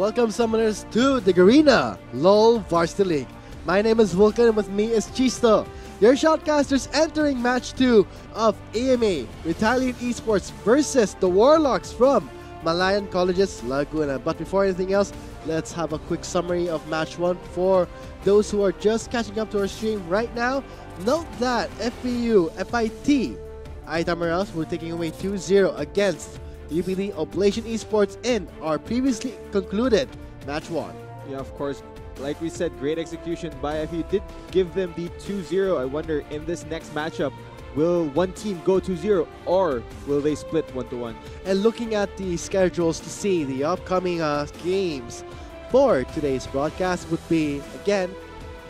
Welcome summoners to the Garena LOL Varsity League. My name is Vulcan and with me is Chisto, your shoutcasters entering match 2 of AMA Retaliate Esports versus the Warlocks from Malayan College's Laguna. But before anything else, let's have a quick summary of match 1 for those who are just catching up to our stream right now. Note that FPU, FIT, Itamaras were taking away 2-0 against UPD Oblation Esports in our previously concluded match 1. Yeah, of course, like we said, great execution by FPU. Did give them the 2-0. I wonder in this next matchup, will one team go 2-0 or will they split 1-1? And looking at the schedules to see the upcoming games for today's broadcast would be, again,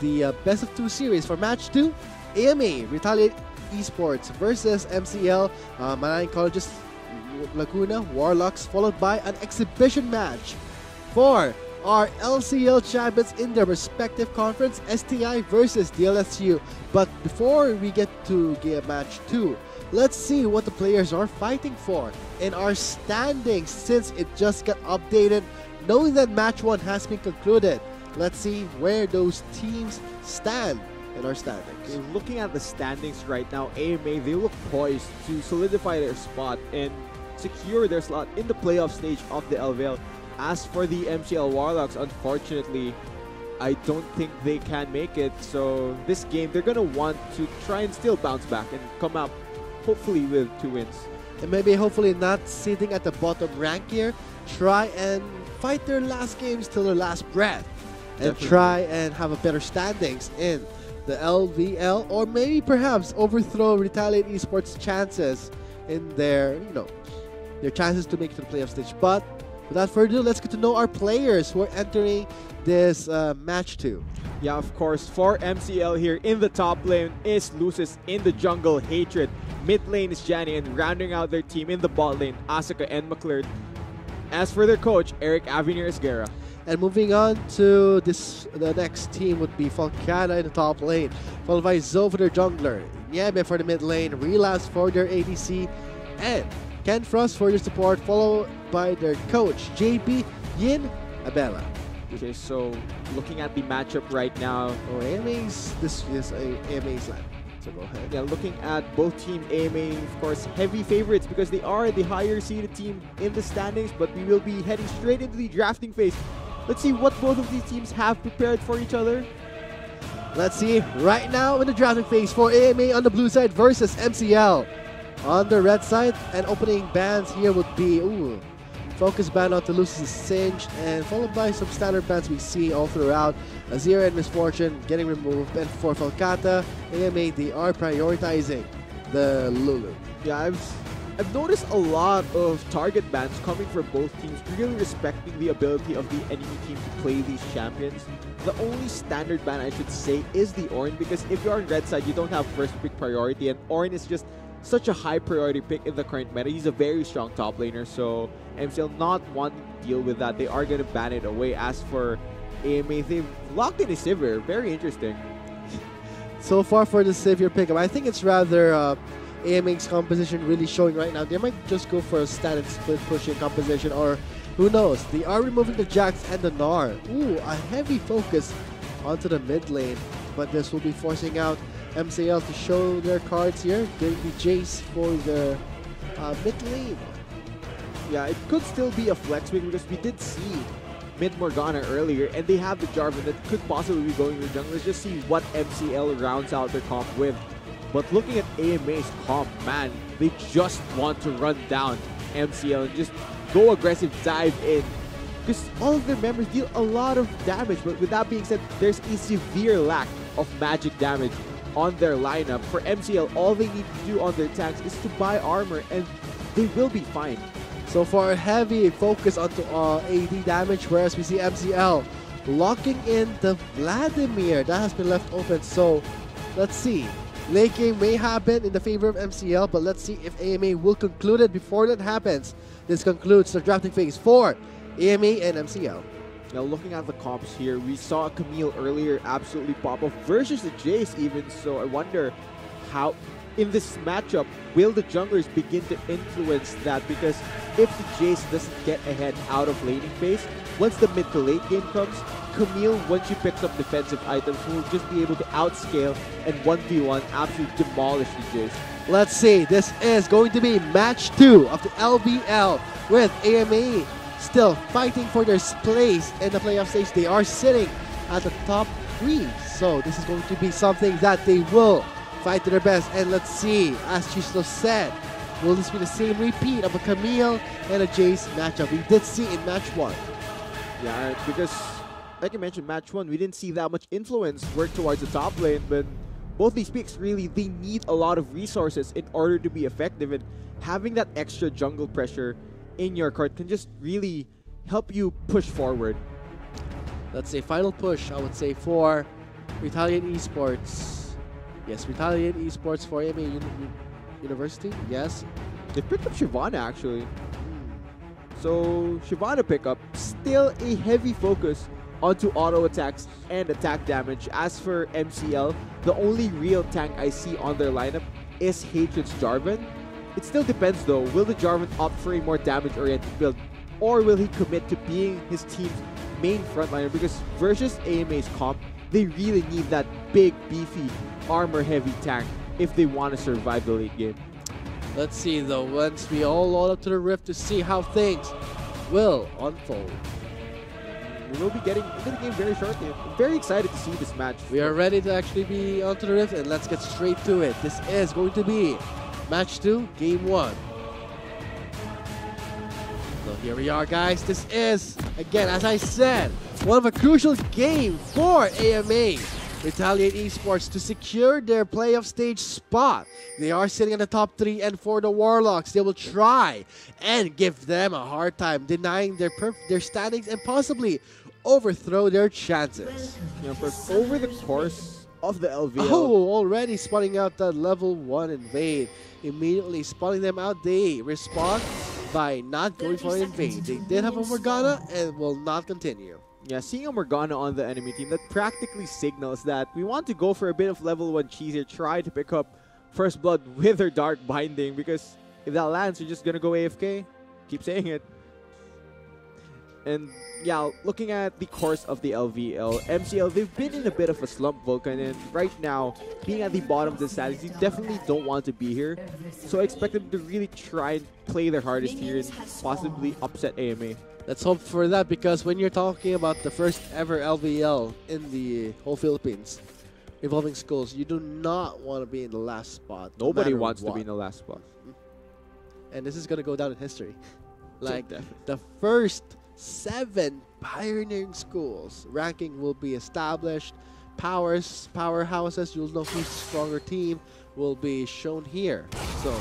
the best of 2 series for match 2, AMA Retaliate Esports versus MCL Malayan Colleges Laguna Warlocks, followed by an exhibition match for our LCL champions in their respective conference, STI versus DLSU. But before we get to match 2, let's see what the players are fighting for in our standings since it just got updated. Knowing that match 1 has been concluded, let's see where those teams stand in our standings. Okay, looking at the standings right now, AMA, they look poised to solidify their spot and secure their slot in the playoff stage of the LVL. As for the MCL Warlocks, unfortunately, I don't think they can make it. So this game, they're going to want to try and still bounce back and come out hopefully with 2 wins. And maybe hopefully not sitting at the bottom rank here. Try and fight their last games till their last breath. And Definitely. Try and have a better standings in the LVL, or maybe perhaps overthrow Retaliate Esports' chances in their, their chances to make it to the playoff stage. But without further ado, let's get to know our players who are entering this match 2. Yeah, of course, for MCL here in the top lane is Lucis, in the jungle, Hatred. Mid lane is Janny, and rounding out their team in the bot lane, Asuka and McClure. As for their coach, Eric Avenir is Guerra. And moving on to the next team would be Falcana in the top lane, followed by Zoe for their jungler, Niebe for the mid lane, Relapse for their ADC, and Ken Frost for their support, followed by their coach, JB Yin Abella. Okay, so looking at the matchup right now, This is AMA's land. So go ahead. yeah, looking at both team AMA, of course, heavy favorites because they are the higher seeded team in the standings, but we will be heading straight into the drafting phase. Let's see what both of these teams have prepared for each other. Let's see right now in the drafting phase for AMA on the blue side versus MCL on the red side. And opening bans here would be Focus ban onto Lucis' Singe, and followed by some standard bans we see all throughout. Azira and Misfortune getting removed, and for Falcata, AMA, they are prioritizing the Lulu. Yeah, I've noticed a lot of target bans coming from both teams, really respecting the ability of the enemy team to play these champions. The only standard ban I should say is the Ornn, because if you're on red side, you don't have first pick priority, and Ornn is just such a high priority pick in the current meta. He's a very strong top laner, so MCL not wanting to deal with that, they are going to ban it away. As for AMA, they've locked in a Sivir. Very interesting. So far for the Sivir pickup, I think it's rather AMA's composition really showing right now. They might just go for a standard split pushing composition, or who knows. They are removing the Jax and the Gnar. Ooh, a heavy focus onto the mid lane, but this will be forcing out MCL to show their cards here. Getting the Jace for the mid lane. Yeah, it could still be a flex pick because we did see mid Morgana earlier, and they have the Jarvan that could possibly be going to the jungle. Let's just see what MCL rounds out their comp with. But looking at AMA's comp, man, they just want to run down MCL and just go aggressive, dive in. Because all of their members deal a lot of damage, but with that being said, there's a severe lack of magic damage on their lineup. For MCL, all they need to do on their tanks is to buy armor, and they will be fine. So far, heavy focus onto AD damage, whereas we see MCL locking in the Vladimir. That has been left open, so let's see. Late game may happen in the favor of MCL, but let's see if AMA will conclude it before that happens. This concludes the drafting phase for AMA and MCL. Now looking at the comps here, we saw Camille earlier absolutely pop off versus the Jace even, so I wonder how in this matchup, will the junglers begin to influence that? Because if the Jace doesn't get ahead out of laning phase, once the mid to late game comes, Camille, once she picks up defensive items, will just be able to outscale and 1v1 absolutely demolish the Jace. Let's see, this is going to be match 2 of the LVL with AMA still fighting for their place in the playoff stage. They are sitting at the top 3, so this is going to be something that they will fight to their best. And let's see, as Chislo said, will this be the same repeat of a Camille and a Jace matchup we did see in match 1? Yeah, because like I mentioned, match 1, we didn't see that much influence work towards the top lane, but both these picks really, they need a lot of resources in order to be effective, and having that extra jungle pressure in your card can just really help you push forward. Let's say final push, I would say, for Retaliate Esports. Yes, Retaliate Esports for AMA University, yes. They picked up Shyvana actually. So Shyvana pickup, still a heavy focus onto auto attacks and attack damage. As for MCL, the only real tank I see on their lineup is Hatred's Jarvan. It still depends though, will the Jarvan opt for a more damage-oriented build, or will he commit to being his team's main frontliner? Because versus AMA's comp, they really need that big, beefy, armor-heavy tank if they want to survive the late game. Let's see though, once we all load up to the Rift to see how things will unfold. We will be getting into the game very shortly. I'm very excited to see this match. We are ready to actually be onto the Rift, and let's get straight to it. This is going to be match 2, game 1. So here we are, guys. This is, again, as I said, one of a crucial game for AMA Retaliate Esports to secure their playoff stage spot. They are sitting in the top 3, and for the Warlocks, they will try and give them a hard time, denying their standings and possibly overthrow their chances. Yeah, but over the course of the LVL... Oh, already spotting out that level 1 invade. Immediately spotting them out, they respond by not going for an invade. They did have a Morgana and will not continue. Yeah, seeing a Morgana on the enemy team, that practically signals that we want to go for a bit of level 1 cheese here, try to pick up First Blood with her Dark Binding, because if that lands, you're just going to go AFK. Keep saying it. And yeah, looking at the course of the LVL, MCL, they've been in a bit of a slump, Vulcan, and right now, being at the bottom of the standings, you definitely don't want to be here. So I expect them to really try and play their hardest here and possibly upset AMA. Let's hope for that, because when you're talking about the first ever LVL in the whole Philippines involving schools, you do not want to be in the last spot. Nobody wants to be in the last spot. And this is going to go down in history. Like, So the first 7 pioneering schools ranking will be established. Powerhouses, you'll know who's stronger team, will be shown here. So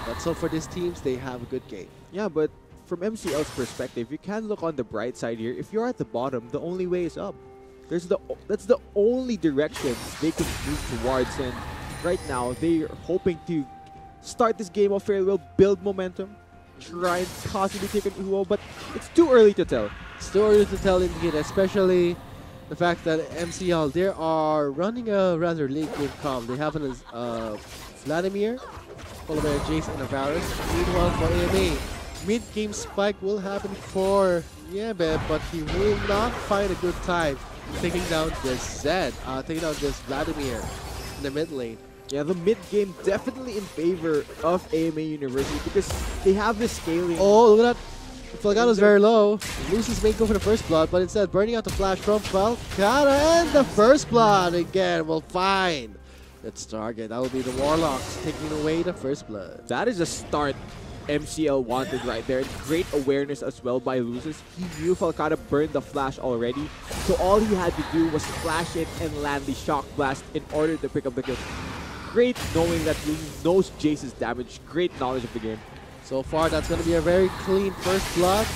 let's hope for these teams, they have a good game. Yeah, but from MCL's perspective, you can look on the bright side here. If you're at the bottom, the only way is up. That's the only direction they can move towards, and right now they're hoping to start this game off fairly well, build momentum, try and possibly take an UO, but it's too early to tell. It's too early to tell indeed, especially the fact that MCL, they are running a rather late game comp. They have an Vladimir, followed by a Jace and a Varus. Meanwhile, for AMA, mid-game spike will happen for Yebe, but he will not find a good time taking down this Zed, taking down this Vladimir in the mid lane. Yeah, the mid game definitely in favor of AMA University because they have this scaling. Oh, look at that. Falcano's very low. Loses may go for the first blood, but instead burning out the flash from Falcano, and the first blood again will find its target. That will be the Warlocks taking away the first blood. That is a start MCL wanted right there. Great awareness as well by Lucis. He knew Falcano burned the flash already, so all he had to do was flash it and land the shock blast in order to pick up the kill. Great knowing that he knows Jace's damage. Great knowledge of the game. So far, that's going to be a very clean first blood.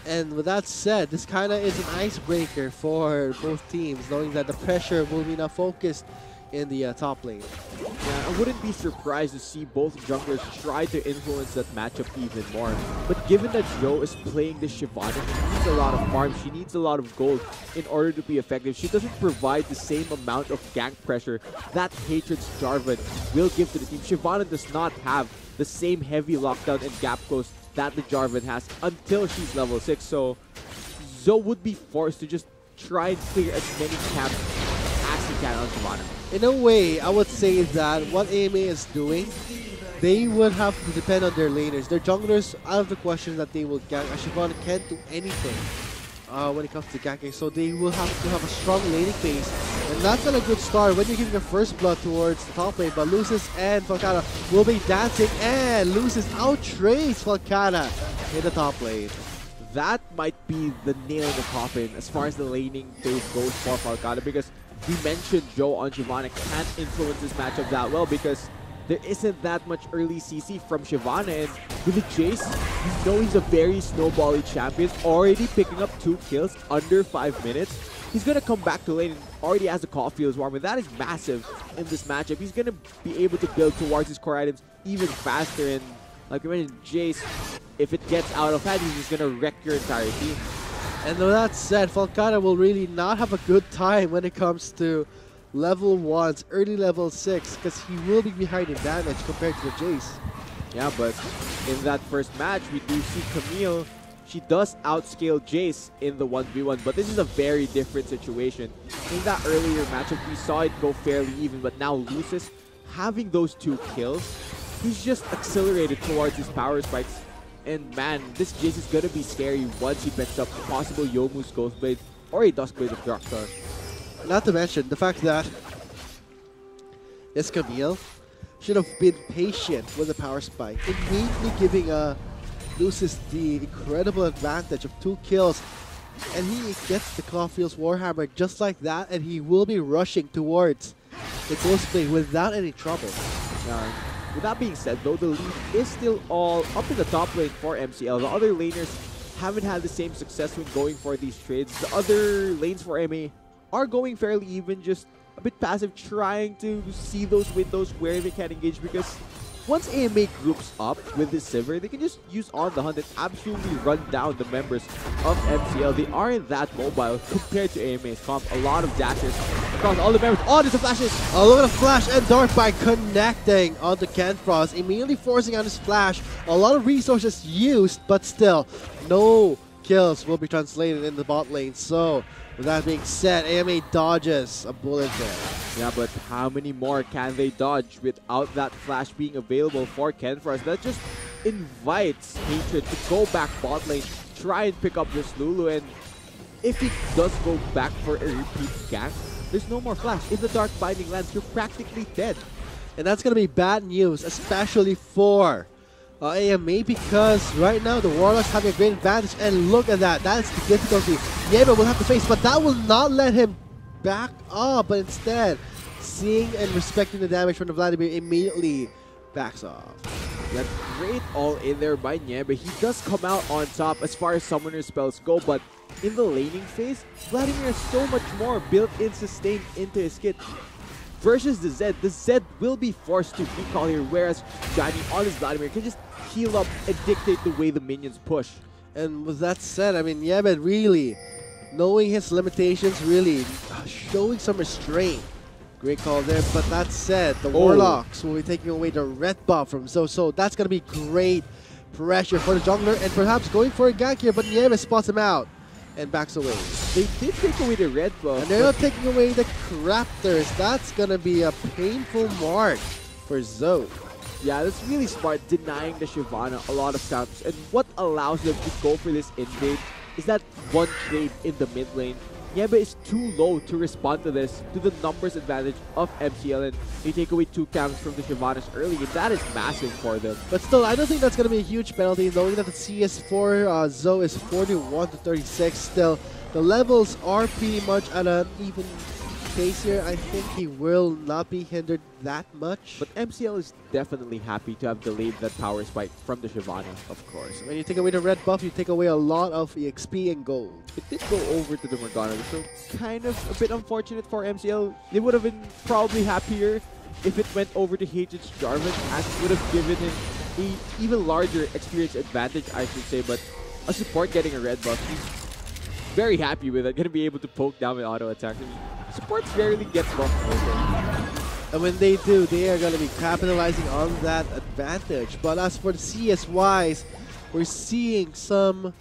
And with that said, this kind of is an icebreaker for both teams, knowing that the pressure will be now focused in the top lane. Yeah, I wouldn't be surprised to see both junglers try to influence that matchup even more. But given that Joe is playing the Shyvana, she needs a lot of farm, she needs a lot of gold in order to be effective. She doesn't provide the same amount of gank pressure that Hatred's Jarvan will give to the team. Shyvana does not have the same heavy lockdown and gap close that the Jarvan has until she's level 6. So Zoe would be forced to just try and clear as many camps as he can on Shyvana. In a way, I would say that what AMA is doing, they would have to depend on their laners. Their junglers, out of the question that they will gank. Shyvana can't do anything when it comes to ganking, so they will have to have a strong laning phase. And that's not a good start when you're giving a first blood towards the top lane, but Lucis and Falcana will be dancing, and Lucis outtrades Falcana in the top lane. That might be the nail in the coffin as far as the laning phase goes for Falcana, because we mentioned Joe on Shyvana can't influence this matchup that well because there isn't that much early CC from Shyvana, and with the Jace, you know he's a very snowbally champion, already picking up 2 kills under 5 minutes. He's going to come back to lane and already has the Caulfield's warm, and that is massive in this matchup. He's going to be able to build towards his core items even faster, and like you mentioned, Jace, if it gets out of hand, he's just going to wreck your entire team. And with that said, Falcana will really not have a good time when it comes to level 1s, early level 6, because he will be behind in damage compared to the Jace. Yeah, but in that first match, we do see Camille. She does outscale Jace in the 1v1, but this is a very different situation. In that earlier matchup, we saw it go fairly even, but now Lucis, having those 2 kills, he's just accelerated towards his power spikes. And man, this Jace is gonna be scary once he picks up a possible Youmuu's Ghostblade or a Duskblade of Draktar. Not to mention the fact that this Camille should have been patient with the power spike, immediately giving Lucis the incredible advantage of 2 kills, and he gets the Caulfield's Warhammer just like that, and he will be rushing towards the Ghostblade without any trouble. With that being said, though, the lead is still all up in the top lane for MCL. The other laners haven't had the same success when going for these trades. The other lanes for MA are going fairly even, just a bit passive, trying to see those windows where they can engage, because once AMA groups up with this Sivir, they can just use On the Hunt and absolutely run down the members of MCL. They aren't that mobile compared to AMA's comp. A lot of dashes across all the members. Oh, there's the flashes! Oh, look at the flash and Dark by connecting onto Kenfrost, immediately forcing on his flash. A lot of resources used, but still, no kills will be translated in the bot lane. So, with that being said, AMA dodges a bullet there. Yeah, but how many more can they dodge without that flash being available for Kenfrost? That just invites Hatred to go back bot lane, try and pick up this Lulu, and if he does go back for a repeat gank, there's no more flash. In the Dark Binding lands, you're practically dead. And that's going to be bad news, especially for AMA, because right now the Warlocks having a great advantage, and look at that, that's the difficulty Yeba will have to face, but that will not let him back up, but instead, seeing and respecting the damage from the Vladimir, immediately backs off. Yeah, great all in there by Niebe. He does come out on top as far as summoner spells go, but in the laning phase, Vladimir has so much more built-in sustain into his kit. Versus the Zed will be forced to recall here, whereas Johnny on his Vladimir can just heal up and dictate the way the minions push. And with that said, I mean, Yebed really, knowing his limitations, really showing some restraint. Great call there, but that said, the Warlocks will be taking away the red buff from Zoe, so that's going to be great pressure for the jungler, and perhaps going for a gank here, but Niebe spots him out and backs away. They did take away the red buff. And they're not taking away the Raptors. That's going to be a painful mark for Zoe. Yeah, that's really smart, denying the Shyvana a lot of times. And what allows them to go for this invade is that one trade in the mid lane. Niebe is too low to respond to this, to the numbers advantage of MCL, and they take away 2 camps from the Shyvanas early, and that is massive for them. But still, I don't think that's going to be a huge penalty, knowing that the CS for Zoe is 41 to 36. Still, the levels are pretty much at an even pace here. I think he will not be hindered that much. But MCL is definitely happy to have delayed that power spike from the Shyvana, of course. When you take away the red buff, you take away a lot of EXP and gold. It did go over to the Morgana, so kind of a bit unfortunate for MCL. They would have been probably happier if it went over to Hatred's Jarvan, as it would have given him even larger experience advantage, I should say. But a support getting a red buff, he's very happy with it. Gonna be able to poke down with auto attack. I mean, supports rarely get buffed. And when they do, they are going to be capitalizing on that advantage. But as for the CS-wise, we're seeing some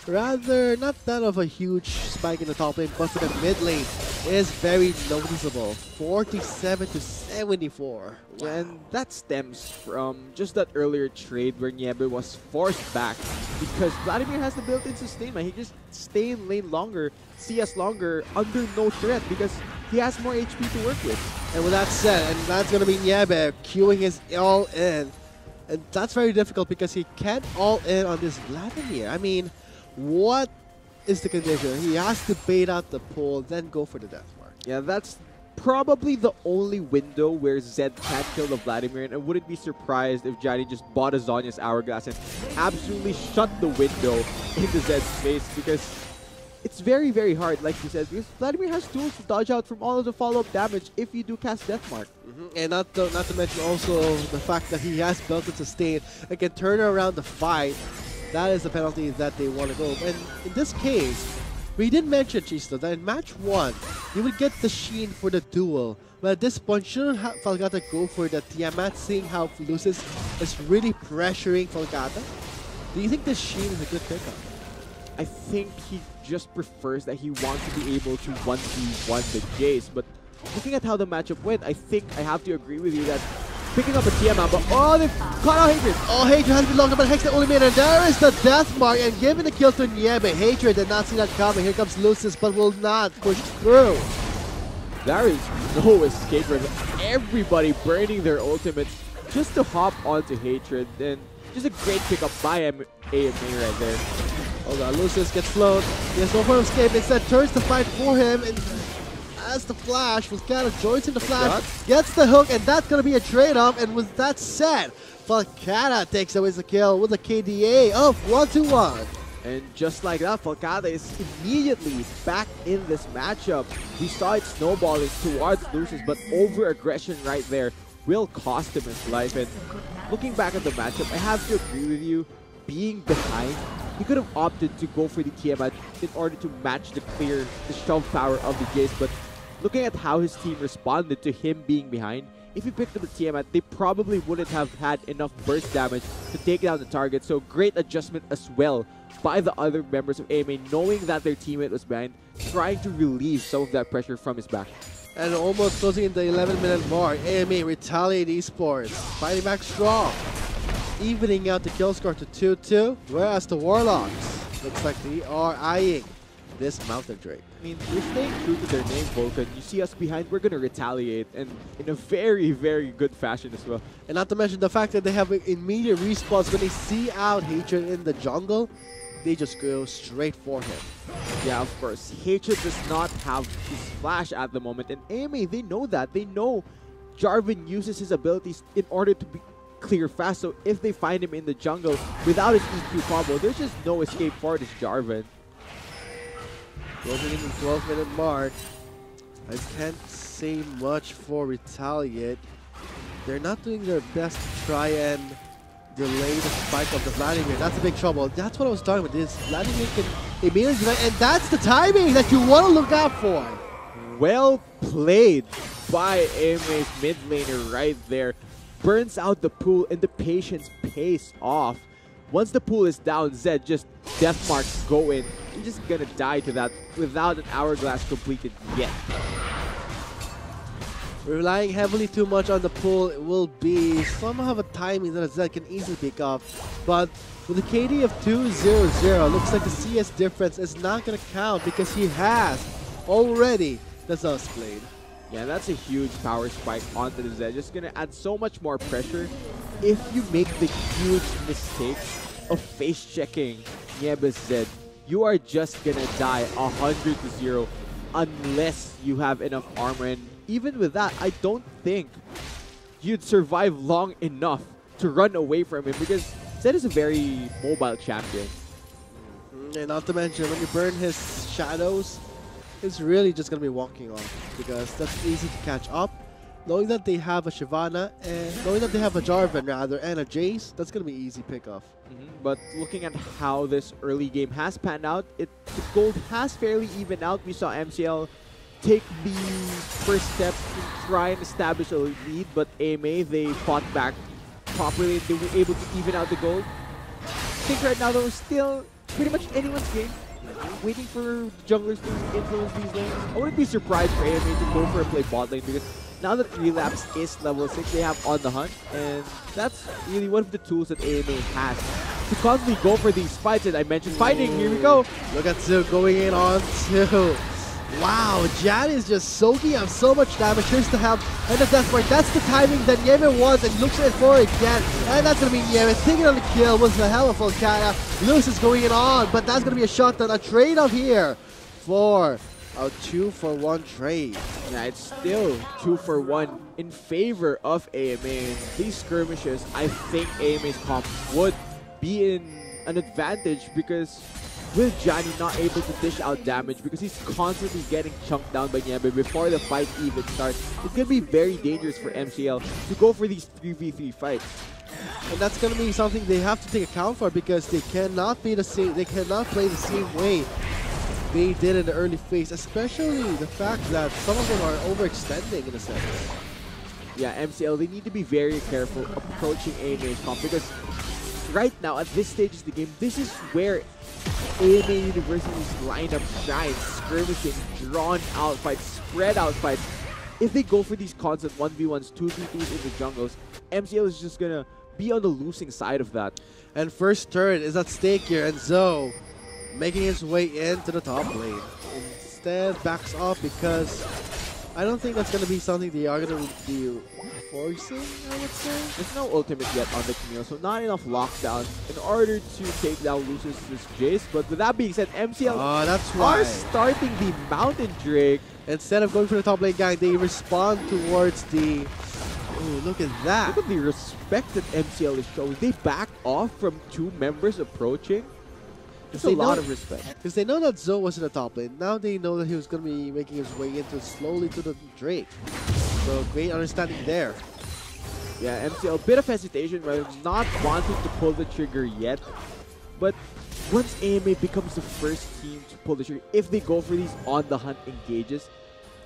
rather not that of a huge spike in the top lane, but for the mid lane is very noticeable. 47 to 74. Wow. And that stems from just that earlier trade where Niebe was forced back because Vladimir has the built-in sustain, man. He just stay in lane longer, CS longer, under no threat because he has more HP to work with. And with that said, and that's going to be Niebe queuing his all in. And that's very difficult because he can't all in on this Vladimir. I mean, what is the condition? He has to bait out the pull, then go for the death mark. Yeah, that's probably the only window where Zed can't kill the Vladimir, and I wouldn't be surprised if Johnny just bought a Zhonya's Hourglass and absolutely shut the window into Zed's face because it's very, very hard, like you said, because Vladimir has tools to dodge out from all of the follow-up damage if you do cast Death Mark. And not to mention also the fact that he has built-in sustain and can turn around the fight. That is the penalty that they want to go. And in this case, we did mention, Chisto, that in match 1, you would get the Sheen for the duel. But at this point, shouldn't Falcata go for the Tiamat, seeing how Lucis is really pressuring Falcata? Do you think the Sheen is a good pickup? I think he just prefers that he wants to be able to 1v1 the Jace. But looking at how the matchup went, I think I have to agree with you that picking up a Tiamat, but oh, they've caught out Hatred. Oh, Hatred has been locked up, but Hex the only made, and there is the death mark, and giving the kill to Niebe. Hatred did not see that coming. Here comes Lucis, but will not push through. There is no escape from everybody burning their ultimates just to hop onto Hatred. And just a great pickup by AMA right there. Oh god, Lucis gets flown. He has no point of escape. Instead, turns the fight for him, and as the flash, Falcata joins in the flash, gets the hook, and that's going to be a trade-off. And with that said, Falcata takes away the kill with a KDA of 1-1. And just like that, Falcata is immediately back in this matchup. We saw it snowballing towards Lucis, but over-aggression right there will cost him his life. And looking back at the matchup, I have to agree with you. Being behind, he could have opted to go for the Tiamat in order to match the shove power of the Jace, but looking at how his team responded to him being behind, if he picked up the Tiamat, they probably wouldn't have had enough burst damage to take down the target. So great adjustment as well by the other members of AMA, knowing that their teammate was behind, trying to relieve some of that pressure from his back. And almost closing in the 11-minute mark, AMA Retaliate Esports fighting back strong, evening out the kill score to 2-2, whereas the Warlocks looks like they are eyeing this Mountain Drake. I mean, they're staying true to their name, Vulcan. You see us behind, we're going to retaliate, and in a very, very good fashion as well. And not to mention the fact that they have immediate respawns when they see out Hatred in the jungle, they just go straight for him. Yeah, of course. Hatred does not have his flash at the moment, and AMA, they know that. They know Jarvan uses his abilities in order to be clear fast, so if they find him in the jungle without his EQ combo, there's just no escape for this Jarvan. Closing in the 12-minute mark, I can't say much for Retaliate. They're not doing their best to try and delay the spike of the Vladimir. That's a big trouble. That's what I was talking about. This Vladimir can immediately, and that's the timing that you want to look out for. Well played by AMA's mid laner right there. Burns out the pool, and the patience pays off. Once the pool is down, Zed just death marks go in. You're just gonna die to that without an hourglass completed yet. Relying heavily too much on the pool, it will be somehow of a timing that Zed can easily pick up. But with a KD of 2-0-0, looks like the CS difference is not gonna count because he has already the Zeus Blade. Yeah, that's a huge power spike onto the Zed. Just gonna add so much more pressure. If you make the huge mistake of face checking Niebe's Zed, you are just gonna die 100-0 unless you have enough armor. And even with that, I don't think you'd survive long enough to run away from him because Zed is a very mobile champion. And not to mention, when you burn his shadows, it's really just going to be walking off because that's easy to catch up. knowing that they have a Shyvana and knowing that they have a Jarvan rather and a Jace, that's gonna be easy pickoff. But looking at how this early game has panned out, the gold has fairly evened out. We saw MCL take the first step to try and establish a lead, but AMA, they fought back properly. They were able to even out the gold. I think right now, though, still pretty much anyone's game. Waiting for junglers to influence these lanes. I wouldn't be surprised for AMA to go for a play bot lane because now that Relapse is level 6, they have On the Hunt, and that's really one of the tools that AMA has to constantly go for these fights. And I mentioned fighting, here we go. Look at Zoo going in on 2. Wow, Jan is just soaking up so much damage. Here's the help and the death mark. That's the timing that Yemen wants and looks at for again. And that's going to be Yemen taking on the kill with the hell of Volcana. Lewis is going in on, but that's going to be a shutdown. A trade-off here for a 2-for-1 trade. Yeah, it's still 2-for-1 in favor of AMA. And these skirmishes, I think AMA's comp would be in an advantage because with Johnny not able to dish out damage because he's constantly getting chunked down by Nyembe before the fight even starts, it's going to be very dangerous for MCL to go for these 3v3 fights. And that's going to be something they have to take account for because they cannot be the same. They cannot play the same way they did in the early phase, especially the fact that some of them are overextending in a sense. Yeah, MCL, they need to be very careful approaching AMA's comp because right now at this stage of the game, this is where AMA University's lineup shines, skirmishing, drawn out fights, spread out fights. If they go for these constant 1v1s, 2v2s in the jungles, MCL is just gonna be on the losing side of that. And first turret is at stake here, and Zoe making his way into the top lane. Instead, backs off because I don't think that's going to be something they are going to be forcing, I would say. There's no ultimate yet on the Camille, so not enough lockdown in order to take down Lucius' Jace. But with that being said, MCL are starting the Mountain Drake. Instead of going for the top lane gang, they respond towards the... Ooh, look at that. Look at the respect that MCL is showing. They back off from 2 members approaching. It's a lot of respect. Because they know that Zoe was in the top lane. Now they know that he was going to be making his way into slowly to the Drake. So great understanding there. Yeah, MCL, a bit of hesitation, right? Not wanting to pull the trigger yet. But once AMA becomes the first team to pull the trigger, if they go for these on the hunt engages,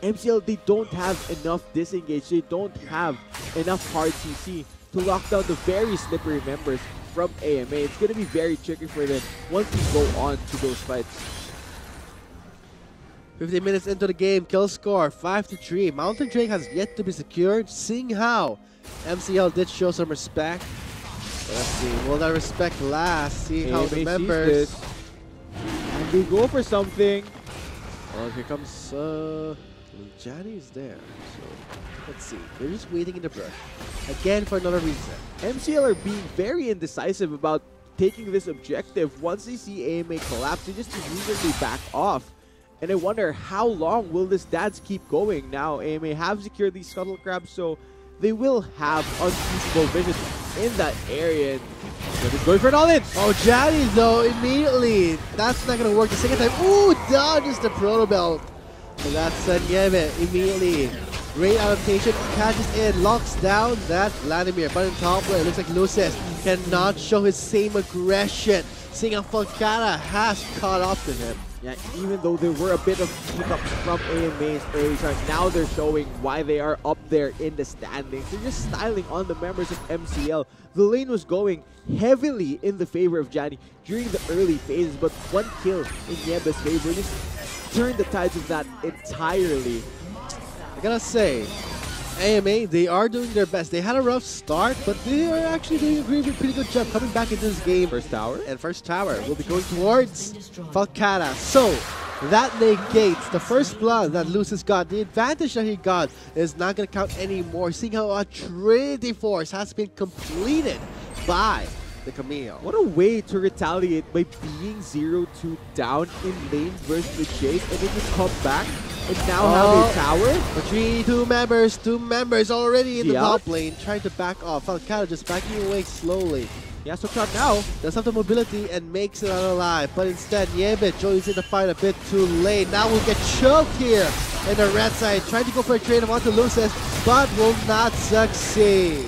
MCL, they don't have enough disengage. They don't have enough hard CC to lock down the very slippery members from AMA. It's going to be very tricky for them once we go on to those fights. 15 minutes into the game, kill score 5-3. Mountain Drake has yet to be secured. Seeing how MCL did show some respect. Let's see, will that respect last? See how the members... And they go for something. Well, here comes... Johnny is there. So let's see. They're just waiting in the brush. Again for another reason. MCL are being very indecisive about taking this objective. Once they see AMA collapse, they just immediately back off. And I wonder how long will this dance keep going. Now AMA have secured these scuttle crabs, so they will have unfeasible vision in that area. And they're going for an all-in. Oh, Johnny though, immediately. That's not going to work the second time. Ooh, dodges the Proto Belt. So that's Nyeme immediately. Great adaptation, catches in, locks down that Vladimir. But in top lane, it looks like Lucius cannot show his same aggression. Seeing how Volcana has caught up to him. Yeah, even though there were a bit of hiccups from AMA's early start, now they're showing why they are up there in the standings. They're just styling on the members of MCL. The lane was going heavily in the favor of Johnny during the early phases, but one kill in Yeba's favor just turned the tides of that entirely. I gotta say, AMA, they are doing their best. They had a rough start, but they are actually doing a pretty good job coming back into this game. First tower? And first tower will be going towards Volcana. So, that negates the first blood that Lucius got. The advantage that he got is not going to count anymore. Seeing how a Trinity Force has been completed by the Camille. What a way to retaliate by being 0-2 down in lane versus the Chase, and then you come back and now have a tower. But two members already in the top lane, trying to back off. Volcano just backing away slowly. Yeah, so shot now. Does have the mobility and makes it out alive, but instead Yebit joins in the fight a bit too late. Now we'll get choked here in the red side, trying to go for a trade onto Lucius. but will not succeed.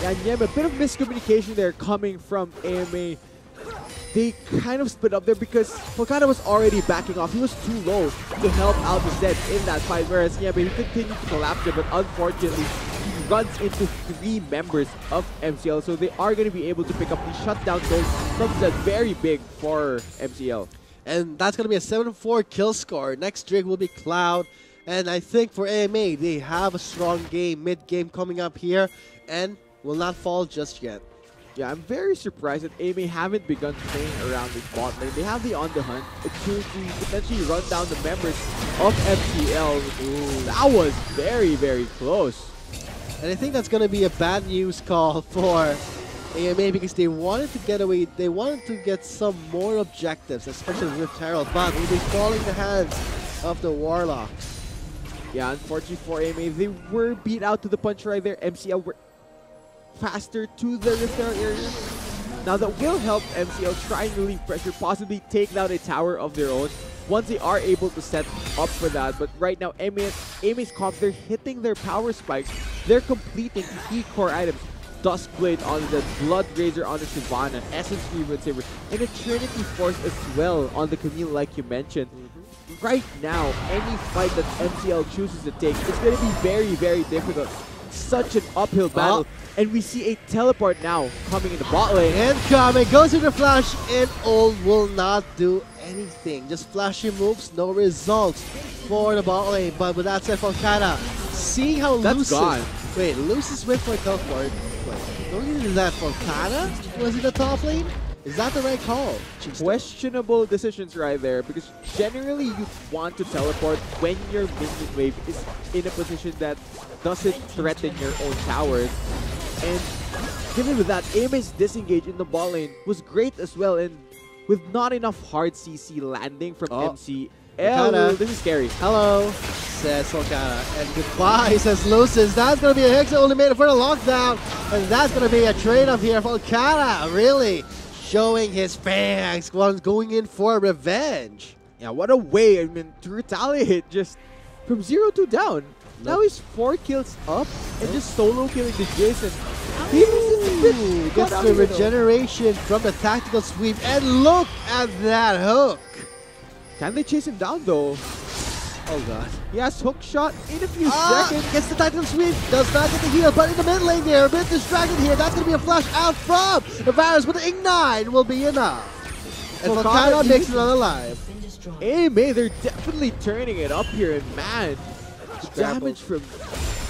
Yeah, and a bit of miscommunication there coming from AMA. They kind of split up there because Falcata was already backing off. He was too low to help out the Zed in that fight, whereas Nyeme, he continued to collapse there, but unfortunately, he runs into 3 members of MCL, so they are going to be able to pick up the shutdown goals from Zed. Very big for MCL. And that's going to be a 7-4 kill score. Next drink will be Cloud. And I think for AMA, they have a strong game, mid-game coming up here, and will not fall just yet. Yeah, I'm very surprised that AMA haven't begun playing around this bot lane. They have the on the hunt to potentially run down the members of MCL. Ooh, that was very, very close. And I think that's going to be a bad news call for AMA because they wanted to get away, they wanted to get some more objectives, especially with Herald, but will be falling in the hands of the Warlocks. Yeah, unfortunately for AMA, they were beat out to the punch right there. MCL were faster to the Rift area. Now that will help MCL try and relieve pressure, possibly take down a tower of their own once they are able to set up for that. But right now, AMA's comps, they're hitting their power spikes. They're completing key core items. Duskblade on the Blood Razor on the Shyvana, Essence Reaver Saber, and a Trinity Force as well on the Camille like you mentioned. Right now, any fight that MCL chooses to take, it's going to be very, very difficult. Such an uphill battle. And we see a teleport now coming in the bot lane. Incoming, goes to the flash, and Ult will not do anything. Just flashy moves, no results for the bot lane. But with that said, Falcata, seeing how Lucis... gone. Wait, Lucis went for a teleport. Wait, don't you do that Falcata? Was it the top lane? Is that the right call? Questionable decisions right there, because generally you want to teleport when your minion wave is in a position that doesn't threaten your own towers. And given with that, AMA's disengage in the bot lane was great as well, and with not enough hard CC landing from MCL, this is scary. Hello, says Falcata, and goodbye, says Lucis. That's going to be a Hex ultimate for the lockdown, and that's going to be a trade-off here. Falcata really showing his fangs, going in for revenge. Yeah, what a way, I mean, to retaliate just from 0-2 down. Now he's 4 kills up and just solo killing the Jason. Ooh, gets the regeneration from the tactical sweep, and look at that hook. Can they chase him down though? Oh god. He has hook shot in a few seconds. Gets the tactical sweep, does not get the heal, but in the mid lane there, a bit distracted here. That's going to be a flash out from the Varus, but the Ignite will be enough. And Falcata makes it alive. AMA, they're definitely turning it up here, and man, the damage from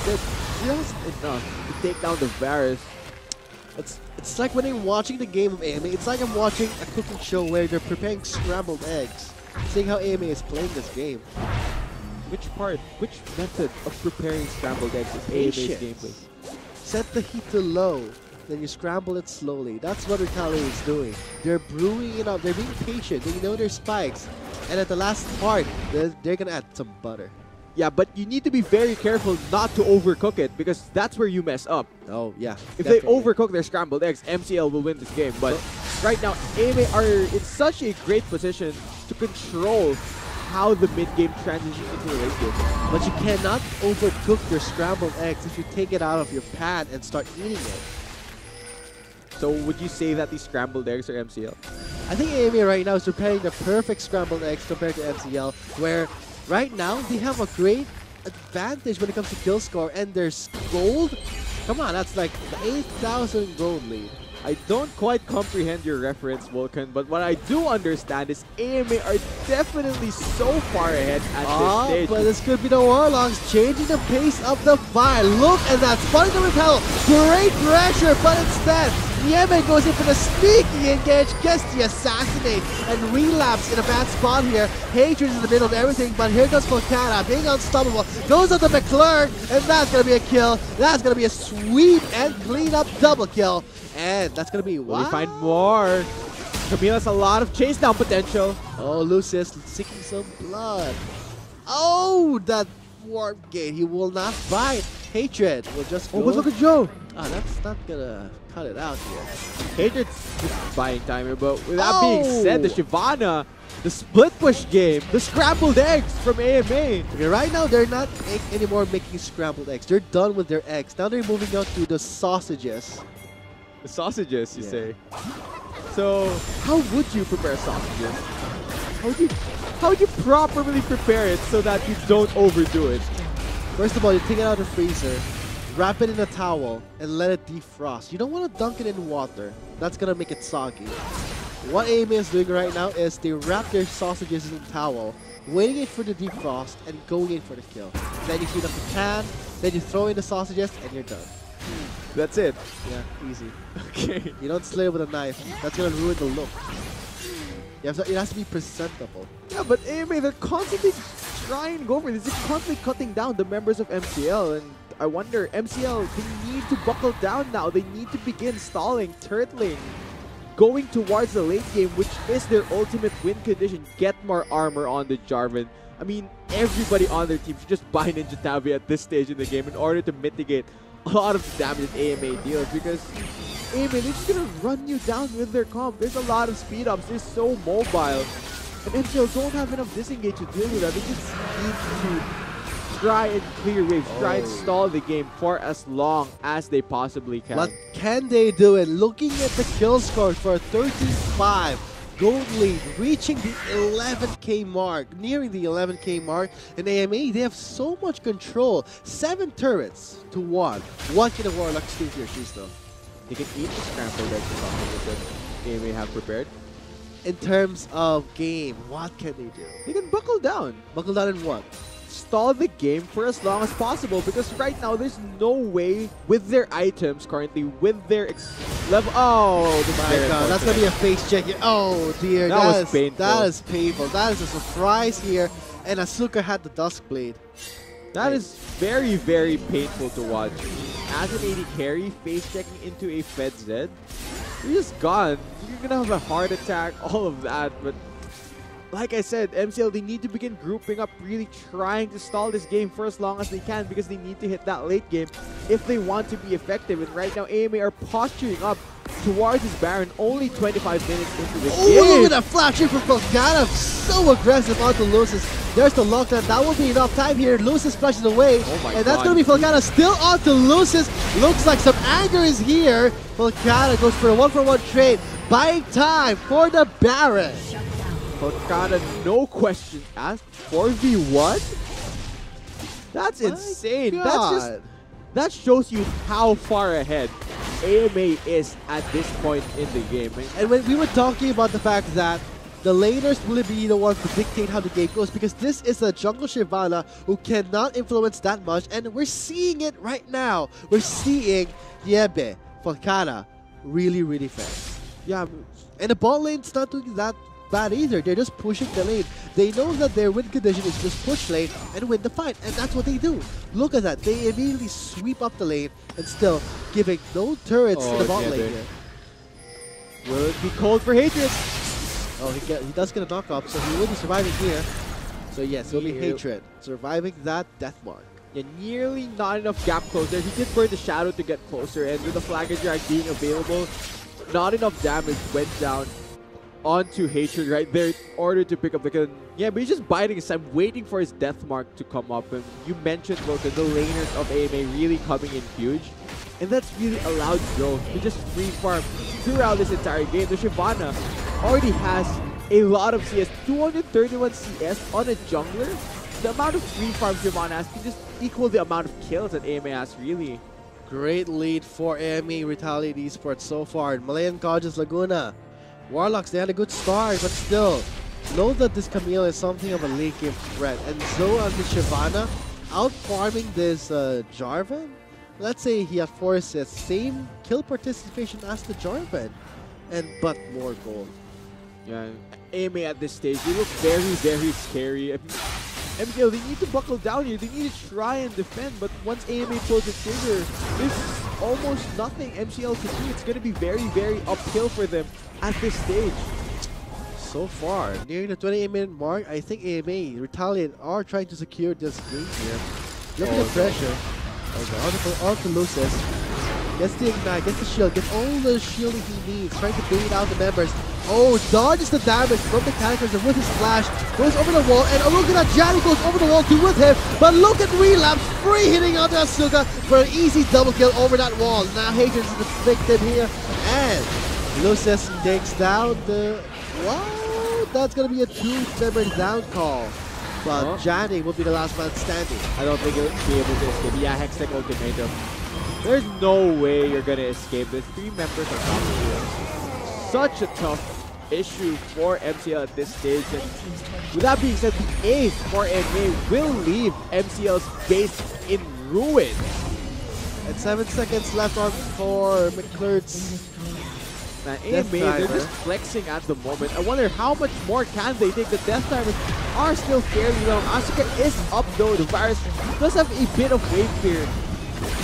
just enough to take down the Varus. It's like when I'm watching the game of AMA, it's like I'm watching a cooking show where they're preparing scrambled eggs. Seeing how AMA is playing this game. Which method of preparing scrambled eggs is AMA's gameplay? Set the heat to low, then you scramble it slowly. That's what Retaliate is doing. They're brewing it up, they're being patient, they know their spikes. And at the last part, they're gonna add some butter. Yeah, but you need to be very careful not to overcook it, because that's where you mess up. Oh, yeah. If they overcook their scrambled eggs, MCL will win this game. But right now, AMA are in such a great position to control how the mid-game transitions into the late game. But you cannot overcook your scrambled eggs if you take it out of your pan and start eating it. So would you say that these scrambled eggs are MCL? I think AMA right now is preparing the perfect scrambled eggs compared to MCL, where right now they have a great advantage when it comes to kill score, and there's gold. Come on, that's like the 8,000 gold lead. I don't quite comprehend your reference, Vulcan, but what I do understand is AMA are definitely so far ahead at this stage. But this could be the Warlocks changing the pace of the fight. Look at that, spotting the repel. Great pressure, but instead, Nyeme goes in for the sneaky engage, gets the assassinate, and relapse in a bad spot here. Hatred is in the middle of everything, but here goes Falcata, being unstoppable. Goes on the McClurg, and that's going to be a kill. That's going to be a sweep and clean up double kill. And that's going to be, wow. We find more. Camille has a lot of chase down potential. Oh, Lucis seeking some blood. Oh, that warp gate. He will not fight. Hatred will just go. Oh, but look at Joe. Ah, that's not gonna cut it out here. Hatred's just buying time here, but with that being said, the Shyvana, the split push game, the scrambled eggs from AMA. Okay, right now they're not anymore making scrambled eggs. They're done with their eggs. Now they're moving on to the sausages. The sausages, you Yeah. say. So, how would you prepare sausages? How would you properly prepare it so that you don't overdo it? First of all, you take it out of the freezer, wrap it in a towel, and let it defrost. You don't want to dunk it in water. That's gonna make it soggy. What AMA is doing right now is they wrap their sausages in a towel, waiting it for the defrost, and going in for the kill. Then you heat up the pan, then you throw in the sausages, and you're done. That's it. Yeah, easy. Okay. You don't slay it with a knife. That's gonna ruin the look. You have to, it has to be presentable. Yeah, but AMA, they're constantly trying to go for this. They're constantly cutting down the members of MCL, and I wonder, MCL, they need to buckle down now. They need to begin stalling, turtling, going towards the late game, which is their ultimate win condition. Get more armor on the Jarvan. I mean, everybody on their team should just buy Ninja Tabi at this stage in the game in order to mitigate a lot of the damage that AMA deals, because AMA, they're just gonna run you down with their comp. There's a lot of speed ups. They're so mobile. And MCL don't have enough disengage to deal with that. They just need to try and clear waves, try and stall the game for as long as they possibly can. What can they do it? Looking at the kill score for a 13-5 gold lead, reaching the 11k mark, nearing the 11k mark. In AMA, they have so much control. 7 turrets to 1. What can the Warlocks do here, Shisto? They can eat the scrambled eggs or something that AMA have prepared. In terms of game, what can they do? They can buckle down. Buckle down in what? Stall the game for as long as possible, because right now there's no way with their items currently, with their level. Oh, My God, that's gonna be a face check here. Oh dear, That was is painful. That is painful. That is a surprise here, and Asuka had the Duskblade. That is very, very painful to watch. As an AD carry, face checking into a Fed Zed, you're just gone. You're gonna have a heart attack, all of that, but like I said, MCL, they need to begin grouping up, really trying to stall this game for as long as they can, because they need to hit that late game if they want to be effective. And right now, AMA are posturing up towards this Baron, only 25 minutes into the Oh, look game. at that flash here from Volcana. So aggressive onto Lucis. There's the lockdown. That will be enough time here. Lucis flashes away. Oh my and that's God. going to be Volcana still onto Lucis. Looks like some anger is here. Volcana goes for a 1-for-1 trade. Buying time for the Baron. Volcana, no questions asked. 4v1? That's My insane. God. That shows you how far ahead AMA is at this point in the game. And when we were talking about the fact that the laners will be the ones to dictate how the game goes, because this is a jungle Shyvana who cannot influence that much, and we're seeing it right now. We're seeing Yebe, Volcana, really, really fast. Yeah, And the bot lane's not doing that bad either. They're just pushing the lane. They know that their win condition is just push lane and win the fight, and that's what they do. Look at that. They immediately sweep up the lane and still giving no turrets to the bot yeah, lane here. will it be cold for Hatred? Oh, he does get a knock-up, so he will be surviving here. So yes, it'll be Yep. Hatred. Surviving that death mark. Yeah, nearly not enough gap closer. He did burn the shadow to get closer, and with the Flagger Drag being available, not enough damage went down onto Hatred right there in order to pick up the kill. Yeah, but he's just biding his time, waiting for his death mark to come up. And you mentioned, Logan, the laners of AMA really coming in huge. And that's really allowed growth to just free farm throughout this entire game. The Shyvana already has a lot of CS, 231 CS on a jungler. The amount of free farm Shyvana has can just equal the amount of kills that AMA has, really. Great lead for AME Retaliate Esports so far. Malayan College's Laguna. Warlocks, they had a good start, but still, know that this Camille is something of a late game threat. And Zoe and the Shyvana out-farming this Jarvan. Let's say he had 4 assists, same kill participation as the Jarvan, but more gold. Yeah, AMA at this stage, they look very, very scary. MCL, they need to buckle down here. They need to try and defend, but once AMA pulls the trigger, there's almost nothing MCL can do. It's going to be very, very uphill for them at this stage. So far, nearing the 28-minute mark, I think AMA Retaliate are trying to secure this game here. Look at the pressure. Okay, on to Lucis. Gets the ignite, gets the shield, gets all the shielding he needs, trying to bait out the members. Oh, dodges the damage from the characters and with his flash, goes over the wall, and look at that, Johnny goes over the wall too with him, but look at Relapse, free hitting onto Asuka for an easy double kill over that wall. Now Haters is the victim here, and Lucis takes down the... Wow, that's going to be a 2-member down call. But Johnny will be the last man standing. I don't think he'll be able to escape. Yeah, Hextech ultimatum. There's no way you're going to escape this. 3 members on top of you. Such a tough issue for MCL at this stage. And with that being said, the ace for MA will leave MCL's base in ruins. And 7 seconds left on for McClurt's. Man, AMA, they're just flexing at the moment. I wonder how much more can they take. The Death Timers are still fairly low. Asuka is up though. The Virus does have a bit of wave clear.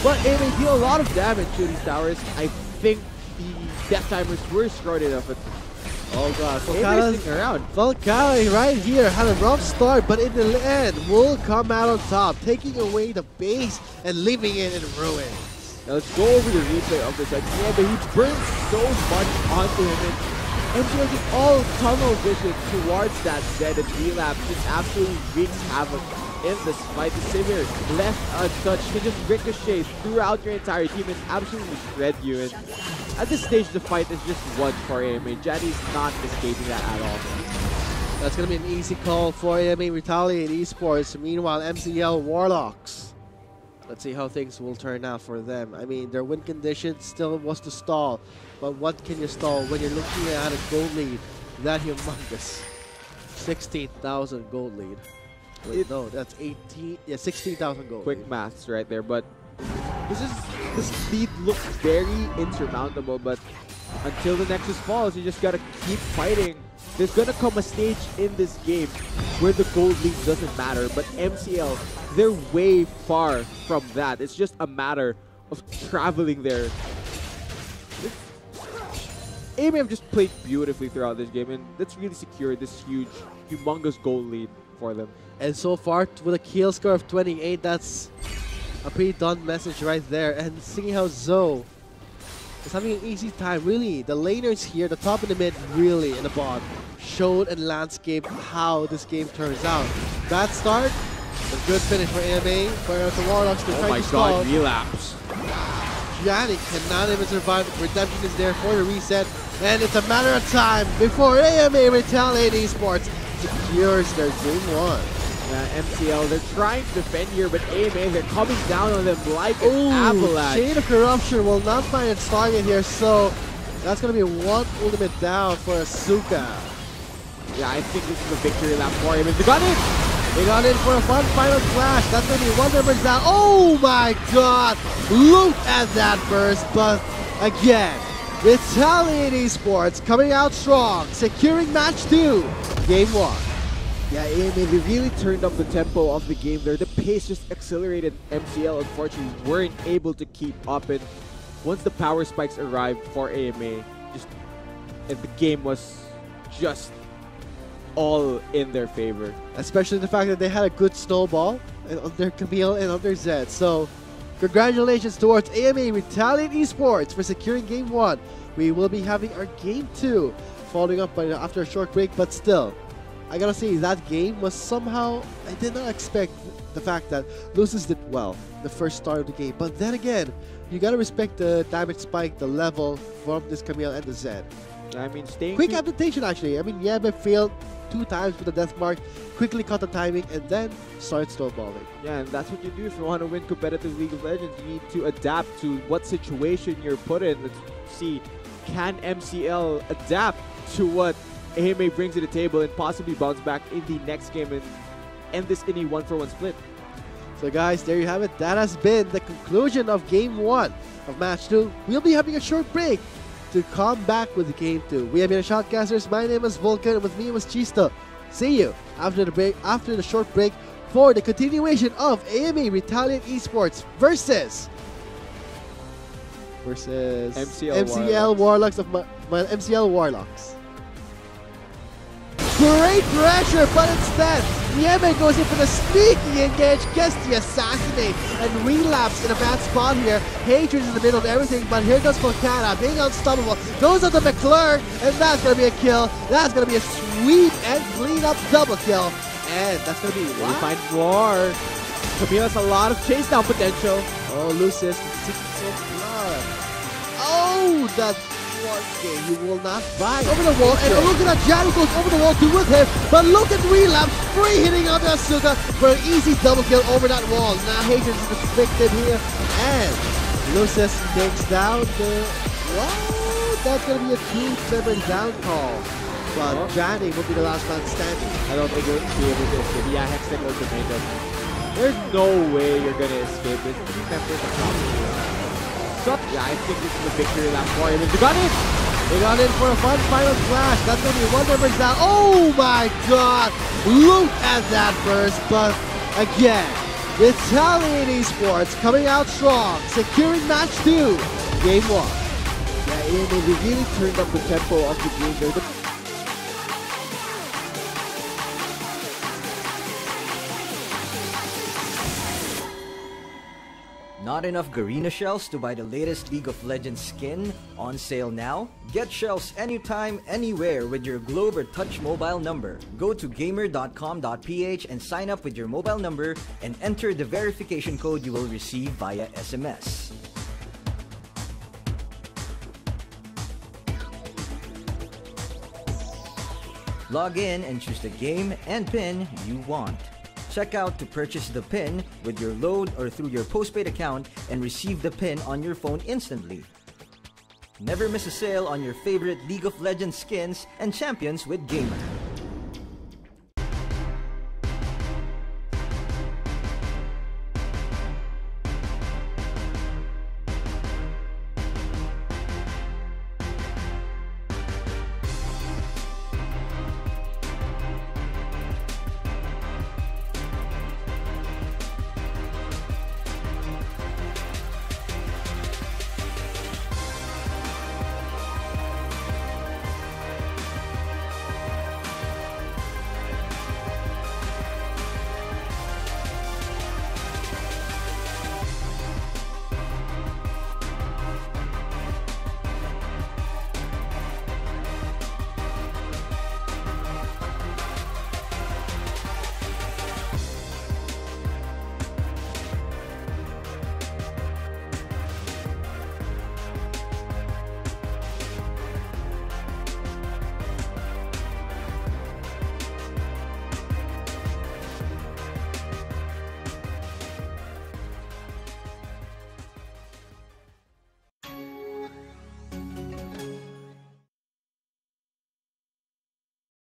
But AMA deal a lot of damage to these towers. I think the Death Timers were short enough. Oh god, Volcala right here had a rough start, but in the end will come out on top, taking away the base and leaving it in ruins. Now let's go over the replay of this. Yeah, but he burns so much onto him, and MCL just all tunnel vision towards that Zed, and Relapse just absolutely wreaks havoc in this fight. The Savior left untouched can just ricochet throughout your entire team and absolutely shred you. And at this stage, the fight is just won for AMA. Johnny's not escaping that at all. That's going to be an easy call for AMA Retaliate Esports. Meanwhile, MCL Warlocks. Let's see how things will turn out for them. I mean, their win condition still was to stall, but what can you stall when you're looking at a gold lead that humongous? 16,000 gold lead. Wait, no, that's 16,000 gold. Quick lead. maths right there, but this lead looks very insurmountable, but until the Nexus falls, you just gotta keep fighting. There's gonna come a stage in this game where the gold lead doesn't matter, but MCL, they're way far from that. It's just a matter of traveling there. AMA have just played beautifully throughout this game, and that's really secured this huge, humongous gold lead for them. And so far, with a kill score of 28, that's a pretty done message right there. And seeing how Zoe is having an easy time, really, the laners here, the top and the mid, really, in the bot, showed and landscape how this game turns out. Bad start, a good finish for AMA, but the Warlocks to try to stall. Oh my god, Relapse. Gianni cannot even survive. Redemption is there for the reset, and it's a matter of time before AMA Retaliate Esports secures their game 1. MCL, they're trying to defend here, but AMA, they're coming down on them like an avalanche. Shade of Corruption will not find its target here, so that's going to be one ultimate down for Asuka. Yeah, I think this is a victory lap for him. They got in! They got in for a fun final flash. That's going to be one member down. Oh my god! Look at that burst, but again, Retaliate Esports coming out strong, securing match 2, game 1. Yeah, AMA, they really turned up the tempo of the game there. The pace just accelerated. MCL, unfortunately, weren't able to keep up. And once the power spikes arrived for AMA, and the game was just all in their favor. Especially the fact that they had a good snowball on their Camille and on their Zed. So, congratulations towards AMA Retaliate Esports for securing game 1. We will be having our game 2 following up after a short break, but still, I gotta say, that game was somehow, I did not expect the fact that Lucis did well the first start of the game. But then again, you gotta respect the damage spike, the level from this Camille and the Zed. I mean, staying quick adaptation actually. I mean, Yebe failed 2 times with the death mark, quickly caught the timing, and then started snowballing. Yeah, and that's what you do if you want to win competitive League of Legends. You need to adapt to what situation you're put in. Let's see, can MCL adapt to what AMA brings to the table and possibly bounce back in the next game and end this in a 1-for-1 split. So guys, there you have it. That has been the conclusion of game 1 of match 2. We'll be having a short break to come back with game 2. We have been Shotcasters. My name is Vulcan, and with me was Chisto. See you after the break, after the short break, for the continuation of AMA Retaliate Esports versus MCL Warlocks of MCL Warlocks. Great pressure, but instead, Nieme goes in for the sneaky engage, gets the assassinate, and relapse in a bad spot here. Hatred is in the middle of everything, but here goes Volcana, being unstoppable. Goes on to McClure, and that's going to be a kill. That's going to be a sweep and clean up double kill. And that's going to be We find more. Camille has a lot of chase down potential. Oh, Lucis, secret blood. Oh, that one game you will not buy. Over the wall, and look at that, Jadu goes over the wall to with him, but look at relapse, free hitting onto Asuka for an easy double kill over that wall. Now Hatred is the victim here, and Lucis takes down the... Whoa, that's going to be a team-member down call. But Johnny will be the last man standing. I don't think you'll be able to escape. Yeah, Hextech ultimatum. There's no way you're gonna escape this. Three members of top. So, yeah, I think this is the victory lap for him. They got it! They got in for a fun final clash. That's going to be one member down. Oh my god! Look at that burst. But again, Italian Esports coming out strong, securing match 2, game 1. Yeah, and they really turned up the tempo of the game there. Not enough Garena shells to buy the latest League of Legends skin? On sale now? Get shells anytime, anywhere with your Globe or Touch mobile number. Go to gamer.com.ph and sign up with your mobile number and enter the verification code you will receive via SMS. Log in and choose the game and pin you want. Check out to purchase the pin with your load or through your postpaid account and receive the pin on your phone instantly. Never miss a sale on your favorite League of Legends skins and champions with Gamer.